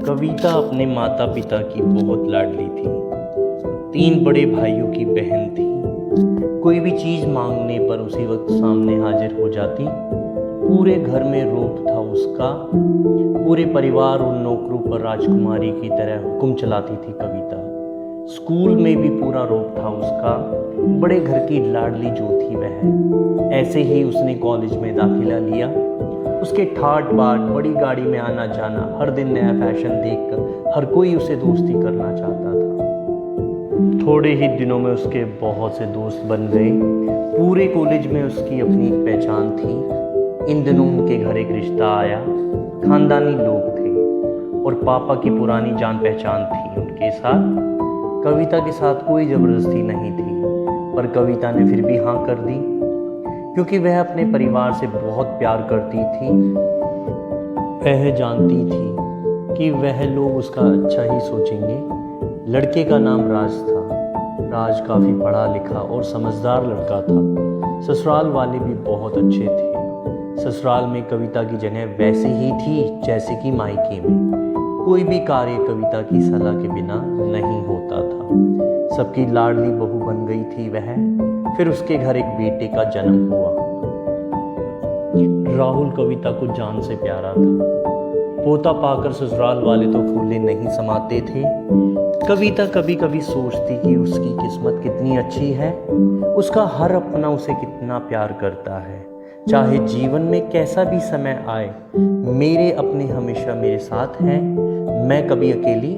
कविता अपने माता पिता की बहुत लाडली थी। 3 बड़े भाइयों की बहन थी। कोई भी चीज़ मांगने पर उसी वक्त सामने हाजिर हो जाती। पूरे घर में रौब था उसका। पूरे परिवार उन नौकरों पर राजकुमारी की तरह हुक्म चलाती थी कविता। स्कूल में भी पूरा रौब था उसका। बड़े घर की लाडली जो थी वह। ऐसे ही उसने कॉलेज में दाखिला लिया। उसके ठाट बाट, बड़ी गाड़ी में आना जाना, हर दिन नया फैशन देखकर हर कोई उसे दोस्ती करना चाहता था। थोड़े ही दिनों में उसके बहुत से दोस्त बन गए। पूरे कॉलेज में उसकी अपनी एक पहचान थी। इन दिनों उनके घर एक रिश्ता आया। खानदानी लोग थे और पापा की पुरानी जान पहचान थी उनके साथ। कविता के साथ कोई ज़बरदस्ती नहीं थी, पर कविता ने फिर भी हाँ कर दी, क्योंकि वह अपने परिवार से बहुत प्यार करती थी। वह जानती थी कि वह लोग उसका अच्छा ही सोचेंगे। लड़के का नाम राज था। राज काफ़ी पढ़ा लिखा और समझदार लड़का था। ससुराल वाले भी बहुत अच्छे थे। ससुराल में कविता की जगह वैसी ही थी जैसे कि मायके में। कोई भी कार्य कविता की सलाह के बिना नहीं होता था। सबकी लाडली बहू बन गई थी वह। फिर उसके घर एक बेटे का जन्म हुआ। राहुल कविता को जान से प्यारा था। पोता पाकर ससुराल वाले तो फूले नहीं समाते थे। कविता कभी कभी सोचती कि उसकी किस्मत कितनी अच्छी है। उसका हर अपना उसे कितना प्यार करता है। चाहे जीवन में कैसा भी समय आए, मेरे अपने हमेशा मेरे साथ हैं। मैं कभी अकेली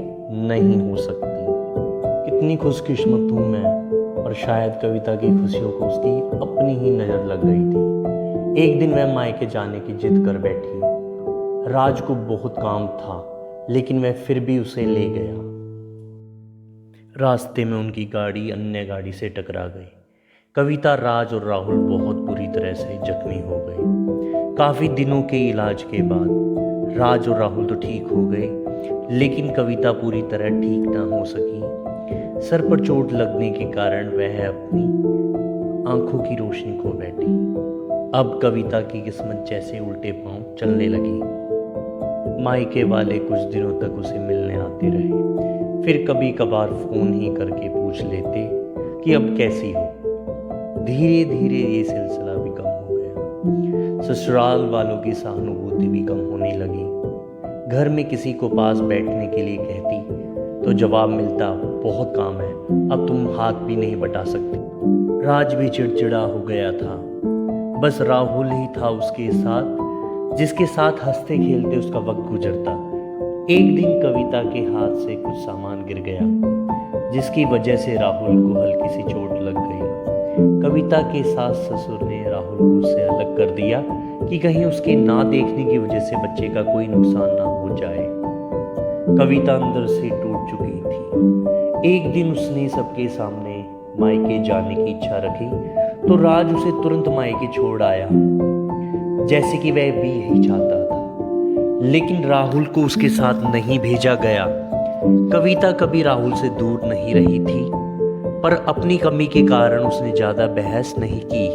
नहीं हो सकती। कितनी खुशकिस्मत हूँ मैं। और शायद कविता की खुशियों को उसकी अपनी ही नज़र लग गई थी। एक दिन वह मायके जाने की जिद कर बैठी। राज को बहुत काम था, लेकिन वह फिर भी उसे ले गया। रास्ते में उनकी गाड़ी अन्य गाड़ी से टकरा गई। कविता, राज और राहुल बहुत बुरी तरह से जख्मी हो गए। काफ़ी दिनों के इलाज के बाद राज और राहुल तो ठीक हो गए, लेकिन कविता पूरी तरह ठीक ना हो सकी। सर पर चोट लगने के कारण वह अपनी आंखों की रोशनी खो बैठी। अब कविता की किस्मत जैसे उल्टे पांव चलने लगी। मायके वाले कुछ दिनों तक उसे मिलने आते रहे। फिर कभी कभार फोन ही करके पूछ लेते कि अब कैसी हो। धीरे धीरे ये सिलसिला भी कम हो गया। ससुराल वालों की सहानुभूति भी कम होने लगी। घर में किसी को पास बैठने के लिए कहती तो जवाब मिलता, बहुत काम है, अब तुम हाथ भी नहीं बटा सकते। राज भी चिड़चिड़ा हो गया था। बस राहुल ही था उसके साथ, जिसके साथ हंसते खेलते उसका वक्त गुजरता। एक दिन कविता के हाथ से कुछ सामान गिर गया, जिसकी वजह से राहुल को हल्की सी चोट लग गई। कविता के सास ससुर ने राहुल को उससे अलग कर दिया कि कहीं उसके ना देखने की वजह से बच्चे का कोई नुकसान ना हो जाए। कविता अंदर से टूट चुकी थी। एक दिन उसने सबके सामने मायके जाने की इच्छा रखी तो राज उसे तुरंत मायके छोड़ आया, जैसे कि वह भी यही चाहता था। लेकिन राहुल को उसके साथ नहीं भेजा गया। कविता कभी राहुल से दूर नहीं रही थी, पर अपनी कमी के कारण उसने ज्यादा बहस नहीं की।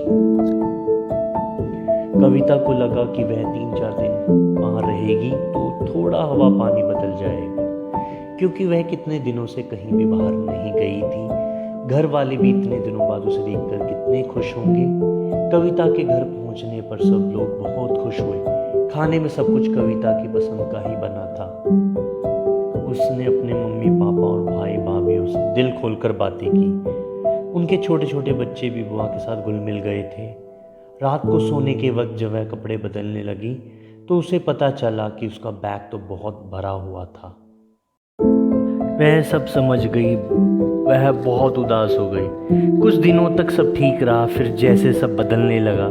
कविता को लगा कि वह 3-4 दिन वहां रहेगी तो थोड़ा हवा पानी बदल जाएगा, क्योंकि वह कितने दिनों से कहीं भी बाहर नहीं गई थी। घर वाले भी इतने दिनों बाद उसे देखकर कितने खुश होंगे। कविता के घर पहुंचने पर सब लोग बहुत खुश हुए। खाने में सब कुछ कविता की पसंद का ही बना था। उसने अपने मम्मी पापा और भाई भाभीयों से दिल खोलकर बातें की। उनके छोटे छोटे बच्चे भी बुआ के साथ घुल मिल गए थे। रात को सोने के वक्त जब वह कपड़े बदलने लगी तो उसे पता चला कि उसका बैग तो बहुत भरा हुआ था। वह सब समझ गई। वह बहुत उदास हो गई। कुछ दिनों तक सब ठीक रहा, फिर जैसे सब बदलने लगा,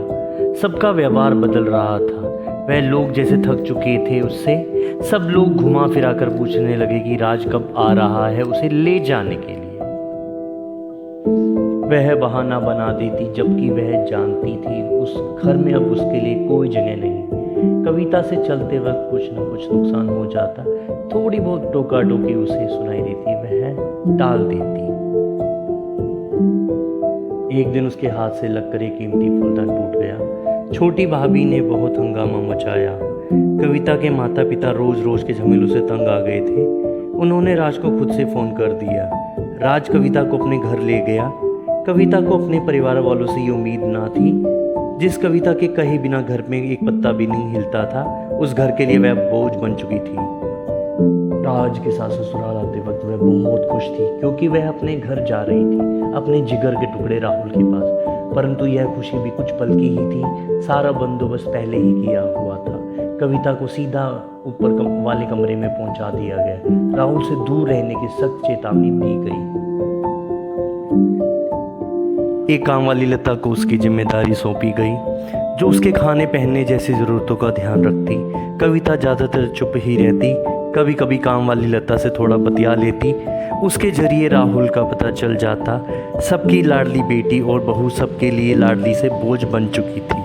सबका व्यवहार बदल रहा था। वह लोग जैसे थक चुके थे उससे। सब लोग घुमा फिरा कर पूछने लगे कि राज कब आ रहा है उसे ले जाने के लिए। वह बहाना बना देती, जबकि वह जानती थी उस घर में अब उसके लिए कोई जगह नहीं। कविता से चलते वक्त कुछ न कुछ नुकसान हो जाता। थोड़ी बहुत टोका टोकी उसे सुनाई देती, वह टाल देती। एक दिन उसके हाथ से लगकर एक कीमती फूलदान टूट गया। छोटी भाभी ने बहुत हंगामा मचाया। कविता के माता पिता रोज़ रोज़ के झमेलों से तंग आ गए थे। उन्होंने राज को खुद से फ़ोन कर दिया। राज कविता को अपने घर ले गया। कविता को अपने परिवार वालों से ये उम्मीद ना थी। जिस कविता के कहे बिना घर में एक पत्ता भी नहीं हिलता था, उस घर के लिए वह बोझ बन चुकी थी। राज के साथ ससुराल आते वक्त वह बहुत खुश थी, क्योंकि वह अपने घर जा रही थी, अपने जिगर के टुकड़े राहुल के पास। परंतु यह खुशी भी कुछ पल की ही थी। सारा बंदोबस्त पहले ही किया हुआ था। कविता को सीधा ऊपर वाले कमरे में पहुंचा दिया गया। राहुल से दूर रहने की सख्त चेतावनी दी गई। एक काम वाली लता को उसकी जिम्मेदारी सौंपी गई, जो उसके खाने पहनने जैसी ज़रूरतों का ध्यान रखती। कविता ज़्यादातर चुप ही रहती। कभी कभी काम वाली लता से थोड़ा बतिया लेती। उसके जरिए राहुल का पता चल जाता। सबकी लाडली बेटी और बहू सबके लिए लाडली से बोझ बन चुकी थी।